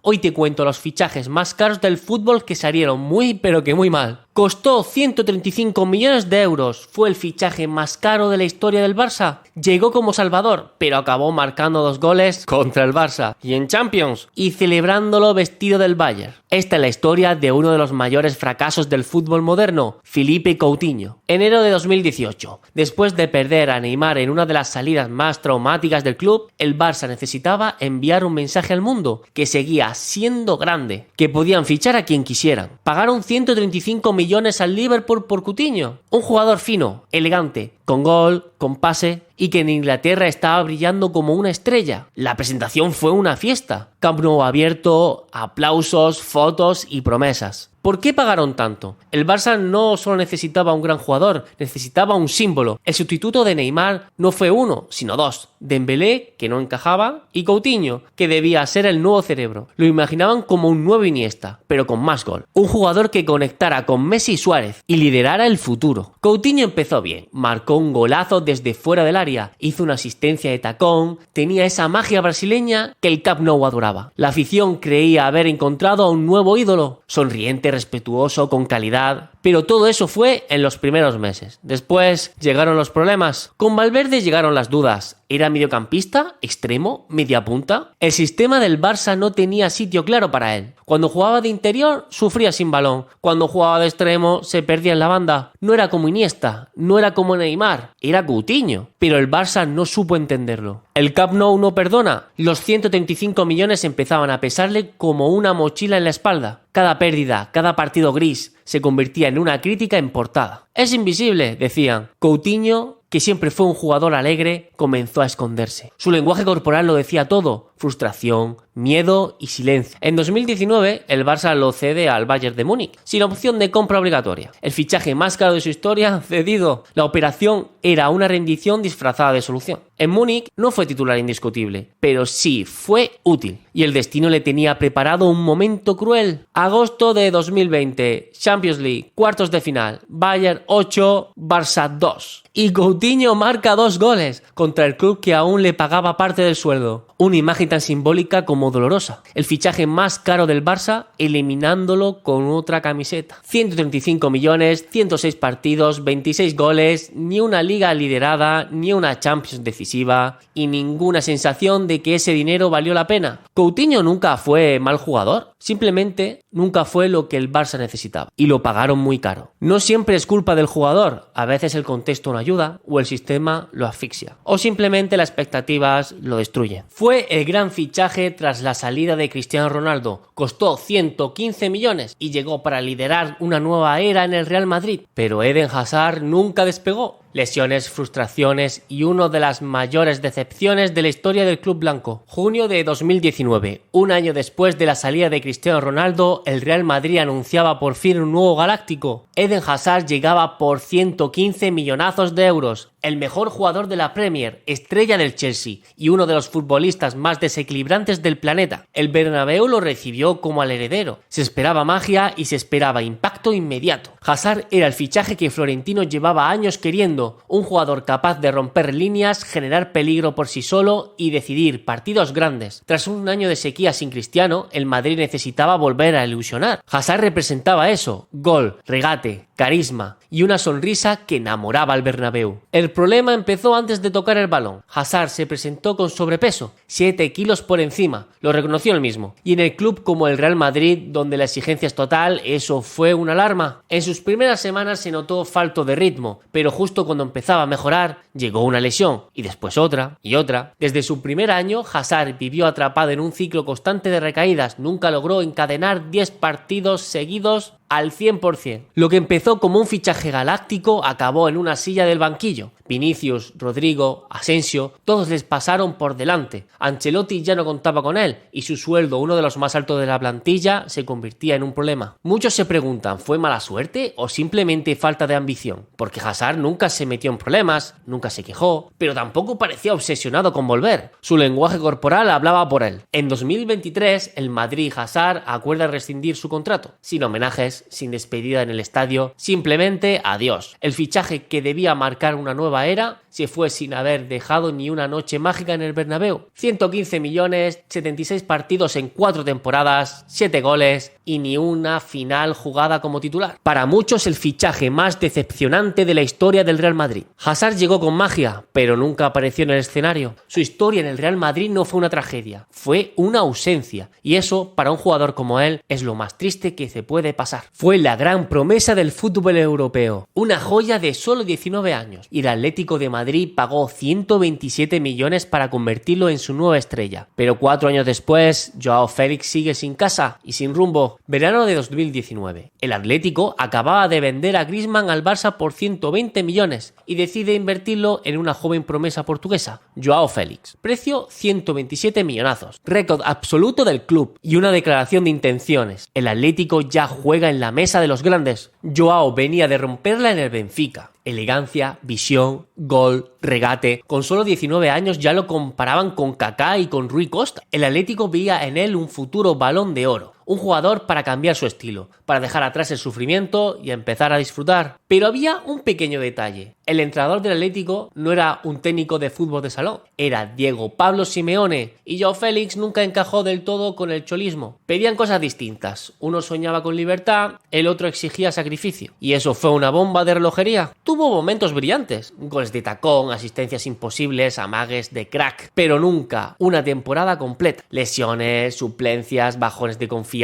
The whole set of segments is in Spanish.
Hoy te cuento los fichajes más caros del fútbol que salieron muy pero que muy mal. Costó 135 millones de euros, fue el fichaje más caro de la historia del Barça. Llegó como salvador, pero acabó marcando 2 goles contra el Barça y en Champions, y celebrándolo vestido del Bayern. Esta es la historia de uno de los mayores fracasos del fútbol moderno, Philippe Coutinho. Enero de 2018, después de perder a Neymar en una de las salidas más traumáticas del club, el Barça necesitaba enviar un mensaje al mundo, que seguía siendo grande, que podían fichar a quien quisieran. Pagaron 135 millones al Liverpool por Coutinho, un jugador fino, elegante, con gol, con pase y que en Inglaterra estaba brillando como una estrella. La presentación fue una fiesta. Camp Nou abierto, aplausos, fotos y promesas. ¿Por qué pagaron tanto? El Barça no solo necesitaba un gran jugador, necesitaba un símbolo. El sustituto de Neymar no fue uno, sino 2. Dembélé, que no encajaba, y Coutinho, que debía ser el nuevo cerebro. Lo imaginaban como un nuevo Iniesta, pero con más gol. Un jugador que conectara con Messi y Suárez y liderara el futuro. Coutinho empezó bien, marcó un golazo desde fuera del área, hizo una asistencia de tacón, tenía esa magia brasileña que el Camp Nou adoraba. La afición creía haber encontrado a un nuevo ídolo, sonriente, respetuoso, con calidad, pero todo eso fue en los primeros meses. Después llegaron los problemas. Con Valverde llegaron las dudas. ¿Era mediocampista? ¿Extremo? ¿Media punta? El sistema del Barça no tenía sitio claro para él. Cuando jugaba de interior, sufría sin balón. Cuando jugaba de extremo, se perdía en la banda. No era como Iniesta, no era como Neymar, era Coutinho. Pero el Barça no supo entenderlo. El Camp Nou no perdona. Los 135 millones empezaban a pesarle como una mochila en la espalda. Cada pérdida, cada partido gris, se convertía en una crítica en portada. Es invisible, decían. Coutinho, que siempre fue un jugador alegre, comenzó a esconderse. Su lenguaje corporal lo decía todo: frustración, miedo y silencio. En 2019, el Barça lo cede al Bayern de Múnich, sin opción de compra obligatoria. El fichaje más caro de su historia, cedido. La operación era una rendición disfrazada de solución. En Múnich no fue titular indiscutible, pero sí fue útil. Y el destino le tenía preparado un momento cruel. Agosto de 2020, Champions League, cuartos de final, Bayern 8, Barça 2. Y Coutinho marca 2 goles contra el club que aún le pagaba parte del sueldo. Una imagen tan simbólica como dolorosa. El fichaje más caro del Barça, eliminándolo con otra camiseta. 135 millones, 106 partidos, 26 goles, ni una liga liderada, ni una Champions decisiva y ninguna sensación de que ese dinero valió la pena. Coutinho nunca fue mal jugador, simplemente nunca fue lo que el Barça necesitaba. Y lo pagaron muy caro. No siempre es culpa del jugador, a veces el contexto no ayuda o el sistema lo asfixia. O simplemente las expectativas lo destruyen. Fue el gran fichaje tras la salida de Cristiano Ronaldo. Costó 115 millones y llegó para liderar una nueva era en el Real Madrid. Pero Eden Hazard nunca despegó. Lesiones, frustraciones y una de las mayores decepciones de la historia del club blanco. Junio de 2019, un año después de la salida de Cristiano Ronaldo, el Real Madrid anunciaba por fin un nuevo galáctico. Eden Hazard llegaba por 115 millonazos de euros. El mejor jugador de la Premier, estrella del Chelsea y uno de los futbolistas más desequilibrantes del planeta. El Bernabéu lo recibió como al heredero. Se esperaba magia y se esperaba impacto inmediato. Hazard era el fichaje que Florentino llevaba años queriendo, un jugador capaz de romper líneas, generar peligro por sí solo y decidir partidos grandes. Tras un año de sequía sin Cristiano, el Madrid necesitaba volver a ilusionar. Hazard representaba eso: gol, regate, carisma y una sonrisa que enamoraba al Bernabéu. El problema empezó antes de tocar el balón. Hazard se presentó con sobrepeso, 7 kilos por encima, lo reconoció él mismo. Y en el club como el Real Madrid, donde la exigencia es total, eso fue una alarma. En sus primeras semanas se notó falto de ritmo, pero justo cuando empezaba a mejorar, llegó una lesión, y después otra, y otra. Desde su primer año, Hazard vivió atrapado en un ciclo constante de recaídas, nunca logró encadenar 10 partidos seguidos al 100%. Lo que empezó como un fichaje galáctico acabó en una silla del banquillo. Vinicius, Rodrigo, Asensio, todos les pasaron por delante. Ancelotti ya no contaba con él y su sueldo, uno de los más altos de la plantilla, se convertía en un problema. Muchos se preguntan, ¿fue mala suerte o simplemente falta de ambición? Porque Hazard nunca se metió en problemas, nunca se quejó, pero tampoco parecía obsesionado con volver. Su lenguaje corporal hablaba por él. En 2023, el Madrid y Hazard acuerdan rescindir su contrato, sin homenajes, goles, sin despedida en el estadio, simplemente adiós. El fichaje que debía marcar una nueva era se fue sin haber dejado ni una noche mágica en el Bernabéu. 115 millones, 76 partidos en 4 temporadas, 7 goles y ni una final jugada como titular. Para muchos el fichaje más decepcionante de la historia del Real Madrid. Hazard llegó con magia, pero nunca apareció en el escenario. Su historia en el Real Madrid no fue una tragedia, fue una ausencia. Y eso, para un jugador como él, es lo más triste que se puede pasar. Fue la gran promesa del fútbol europeo, una joya de solo 19 años. Y el Atlético de Madrid pagó 127 millones para convertirlo en su nueva estrella. Pero 4 años después, Joao Félix sigue sin casa y sin rumbo. Verano de 2019. El Atlético acababa de vender a Griezmann al Barça por 120 millones y decide invertirlo en una joven promesa portuguesa, Joao Félix. Precio 127 millonazos. Récord absoluto del club y una declaración de intenciones. El Atlético ya juega en la mesa de los grandes. Joao venía de romperla en el Benfica. Elegancia, visión, gol, regate. Con solo 19 años ya lo comparaban con Kaká y con Rui Costa. El Atlético veía en él un futuro Balón de Oro. Un jugador para cambiar su estilo, para dejar atrás el sufrimiento y empezar a disfrutar. Pero había un pequeño detalle. El entrenador del Atlético no era un técnico de fútbol de salón, era Diego Pablo Simeone, y Joao Félix nunca encajó del todo con el cholismo. Pedían cosas distintas, uno soñaba con libertad, el otro exigía sacrificio. Y eso fue una bomba de relojería. Tuvo momentos brillantes, goles de tacón, asistencias imposibles, amagues de crack, pero nunca una temporada completa. Lesiones, suplencias, bajones de confianza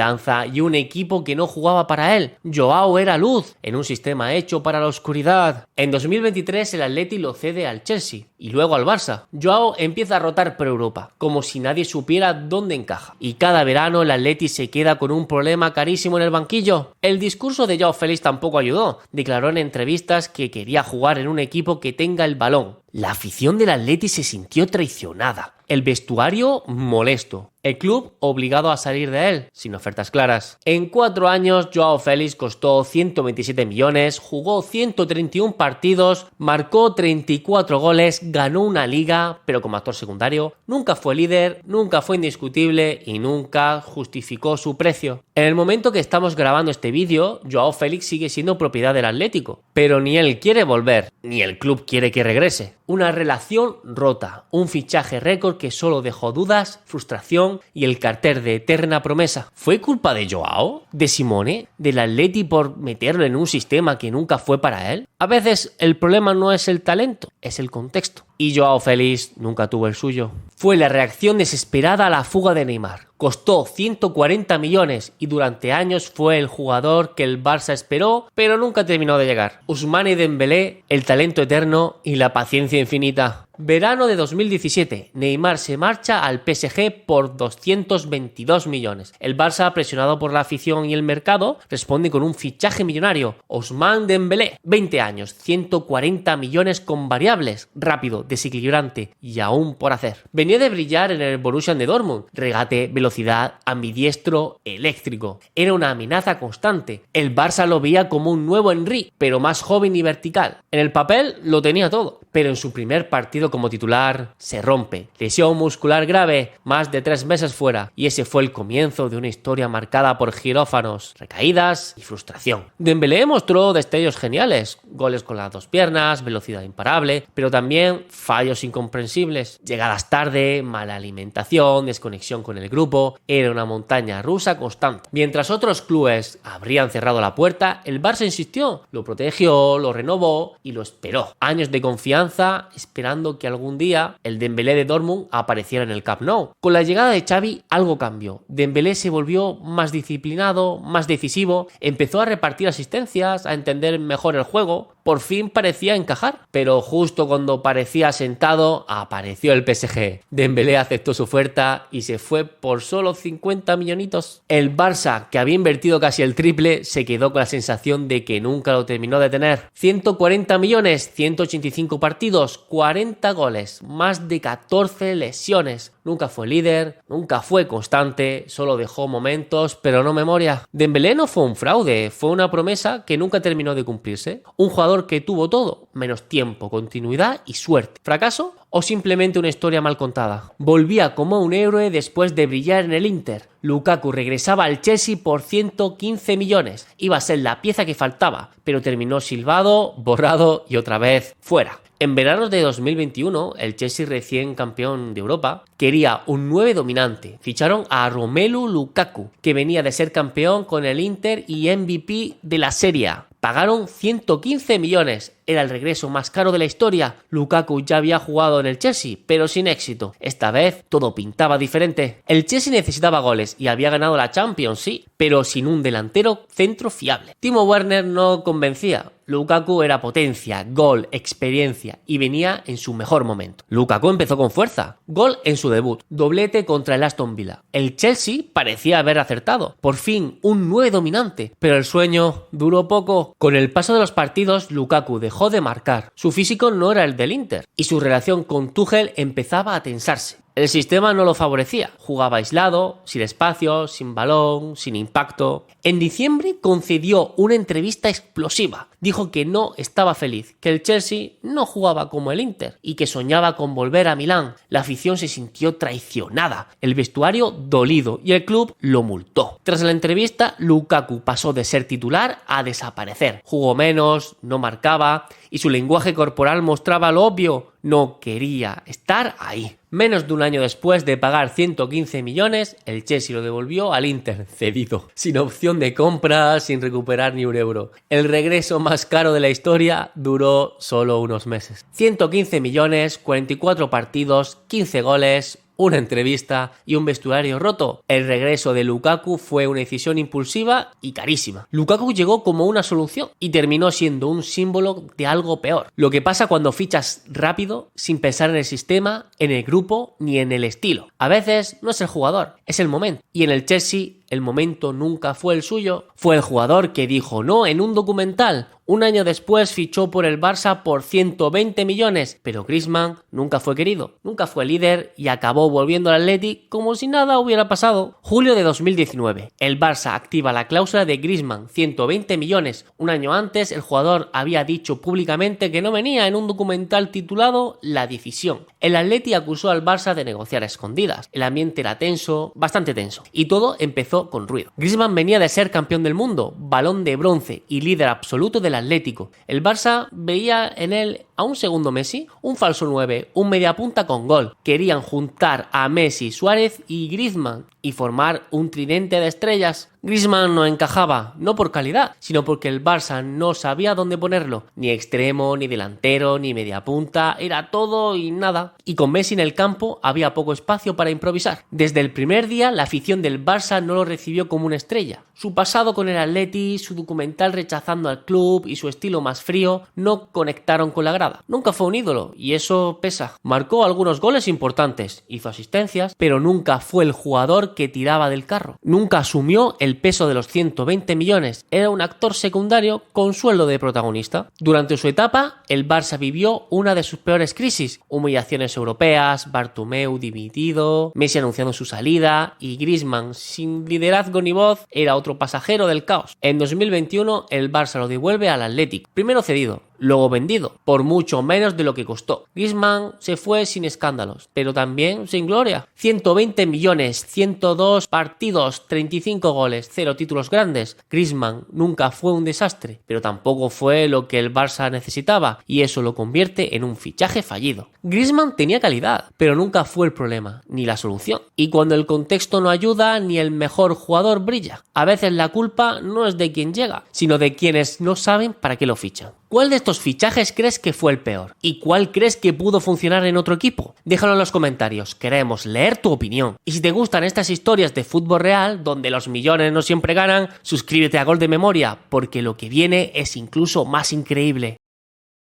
y un equipo que no jugaba para él. Joao era luz en un sistema hecho para la oscuridad. En 2023 el Atleti lo cede al Chelsea y luego al Barça. Joao empieza a rotar por Europa, como si nadie supiera dónde encaja. Y cada verano el Atleti se queda con un problema carísimo en el banquillo. El discurso de Joao Félix tampoco ayudó. Declaró en entrevistas que quería jugar en un equipo que tenga el balón. La afición del Atleti se sintió traicionada. El vestuario molesto. El club obligado a salir de él, sin ofertas claras. En 4 años, Joao Félix costó 127 millones, jugó 131 partidos, marcó 34 goles, ganó una liga, pero como actor secundario. Nunca fue líder, nunca fue indiscutible y nunca justificó su precio. En el momento que estamos grabando este vídeo, Joao Félix sigue siendo propiedad del Atlético, pero ni él quiere volver, ni el club quiere que regrese. Una relación rota, un fichaje récord que solo dejó dudas, frustración y el cartel de eterna promesa. ¿Fue culpa de Joao? ¿De Simone? ¿Del Atleti por meterlo en un sistema que nunca fue para él? A veces el problema no es el talento, es el contexto. Y Joao Félix nunca tuvo el suyo. Fue la reacción desesperada a la fuga de Neymar. Costó 140 millones y durante años fue el jugador que el Barça esperó, pero nunca terminó de llegar. Ousmane Dembélé, el talento eterno y la paciencia infinita. Verano de 2017, Neymar se marcha al PSG por 222 millones. El Barça, presionado por la afición y el mercado, responde con un fichaje millonario. Ousmane Dembélé, 20 años, 140 millones con variables, rápido, desequilibrante y aún por hacer. Venía de brillar en el Borussia de Dortmund, regate, velocidad, ambidiestro, eléctrico. Era una amenaza constante. El Barça lo veía como un nuevo Henry, pero más joven y vertical. En el papel lo tenía todo, pero en su primer partido como titular se rompe. Lesión muscular grave, más de 3 meses fuera, y ese fue el comienzo de una historia marcada por quirófanos, recaídas y frustración. Dembélé mostró destellos geniales, goles con las 2 piernas, velocidad imparable, pero también fallos incomprensibles, llegadas tarde, mala alimentación, desconexión con el grupo. Era una montaña rusa constante. Mientras otros clubes habrían cerrado la puerta, el Barça insistió, lo protegió, lo renovó y lo esperó. Años de confianza, esperando que algún día el Dembélé de Dortmund apareciera en el Camp Nou. Con la llegada de Xavi algo cambió. Dembélé se volvió más disciplinado, más decisivo, empezó a repartir asistencias, a entender mejor el juego. Por fin parecía encajar, pero justo cuando parecía sentado apareció el PSG. Dembélé aceptó su oferta y se fue por solo 50 millonitos. El Barça, que había invertido casi el triple, se quedó con la sensación de que nunca lo terminó de tener. 140 millones, 185 partidos, 40 goles, más de 14 lesiones. nunca fue líder, nunca fue constante, solo dejó momentos, pero no memoria. Dembélé no fue un fraude, fue una promesa que nunca terminó de cumplirse. Un jugador que tuvo todo, menos tiempo, continuidad y suerte. ¿Fracaso? ¿O simplemente una historia mal contada? Volvía como un héroe después de brillar en el Inter. Lukaku regresaba al Chelsea por 115 millones. Iba a ser la pieza que faltaba, pero terminó silbado, borrado y otra vez fuera. En verano de 2021, el Chelsea, recién campeón de Europa, quería un 9 dominante. Ficharon a Romelu Lukaku, que venía de ser campeón con el Inter y MVP de la Serie A. Pagaron 115 millones. Era el regreso más caro de la historia. Lukaku ya había jugado en el Chelsea, pero sin éxito. Esta vez todo pintaba diferente. El Chelsea necesitaba goles y había ganado la Champions, sí, pero sin un delantero centro fiable. Timo Werner no convencía. Lukaku era potencia, gol, experiencia y venía en su mejor momento. Lukaku empezó con fuerza. Gol en su debut. Doblete contra el Aston Villa. El Chelsea parecía haber acertado. Por fin, un 9 dominante. Pero el sueño duró poco. Con el paso de los partidos, Lukaku dejó de marcar. Su físico no era el del Inter y su relación con Tuchel empezaba a tensarse. El sistema no lo favorecía. Jugaba aislado, sin espacio, sin balón, sin impacto. En diciembre concedió una entrevista explosiva. Dijo que no estaba feliz, que el Chelsea no jugaba como el Inter y que soñaba con volver a Milán. La afición se sintió traicionada, el vestuario dolido y el club lo multó. Tras la entrevista, Lukaku pasó de ser titular a desaparecer. Jugó menos, no marcaba y su lenguaje corporal mostraba lo obvio. No quería estar ahí. Menos de un año después de pagar 115 millones, el Chelsea lo devolvió al Inter, cedido, sin opción de compra, sin recuperar ni un euro. El regreso más caro de la historia duró solo unos meses. 115 millones, 44 partidos, 15 goles, una entrevista y un vestuario roto. El regreso de Lukaku fue una decisión impulsiva y carísima. Lukaku llegó como una solución y terminó siendo un símbolo de algo peor. Lo que pasa cuando fichas rápido, sin pensar en el sistema, en el grupo ni en el estilo. A veces no es el jugador, es el momento. Y en el Chelsea, el momento nunca fue el suyo. Fue el jugador que dijo no en un documental. Un año después fichó por el Barça por 120 millones, pero Griezmann nunca fue querido, nunca fue líder y acabó volviendo al Athletic como si nada hubiera pasado. Julio de 2019, el Barça activa la cláusula de Griezmann, 120 millones. Un año antes, el jugador había dicho públicamente que no venía en un documental titulado La Decisión. El Athletic acusó al Barça de negociar a escondidas. El ambiente era tenso, bastante tenso, y todo empezó con ruido. Griezmann venía de ser campeón del mundo, balón de bronce y líder absoluto del Atlético. El Barça veía en él a un segundo Messi, un falso 9, un mediapunta con gol. Querían juntar a Messi, Suárez y Griezmann y formar un tridente de estrellas. Griezmann no encajaba, no por calidad, sino porque el Barça no sabía dónde ponerlo. Ni extremo, ni delantero, ni mediapunta, era todo y nada. Y con Messi en el campo había poco espacio para improvisar. Desde el primer día, la afición del Barça no lo recibió como una estrella. Su pasado con el Atleti, su documental rechazando al club y su estilo más frío no conectaron con la grada. Nunca fue un ídolo y eso pesa. Marcó algunos goles importantes, hizo asistencias, pero nunca fue el jugador que tiraba del carro. Nunca asumió el peso de los 120 millones. Era un actor secundario con sueldo de protagonista. Durante su etapa, el Barça vivió una de sus peores crisis. Humillaciones europeas, Bartomeu dimitido, Messi anunciando su salida y Griezmann sin liderazgo ni voz era otro pasajero del caos. En 2021 el Barça lo devuelve al Athletic, primero cedido, luego vendido, por mucho menos de lo que costó. Griezmann se fue sin escándalos, pero también sin gloria. 120 millones, 102 partidos, 35 goles, 0 títulos grandes. Griezmann nunca fue un desastre, pero tampoco fue lo que el Barça necesitaba, y eso lo convierte en un fichaje fallido. Griezmann tenía calidad, pero nunca fue el problema, ni la solución. Y cuando el contexto no ayuda, ni el mejor jugador brilla. A veces la culpa no es de quien llega, sino de quienes no saben para qué lo fichan. ¿Cuál de estos fichajes crees que fue el peor? ¿Y cuál crees que pudo funcionar en otro equipo? Déjalo en los comentarios, queremos leer tu opinión. Y si te gustan estas historias de fútbol real, donde los millones no siempre ganan, suscríbete a Gol de Memoria, porque lo que viene es incluso más increíble.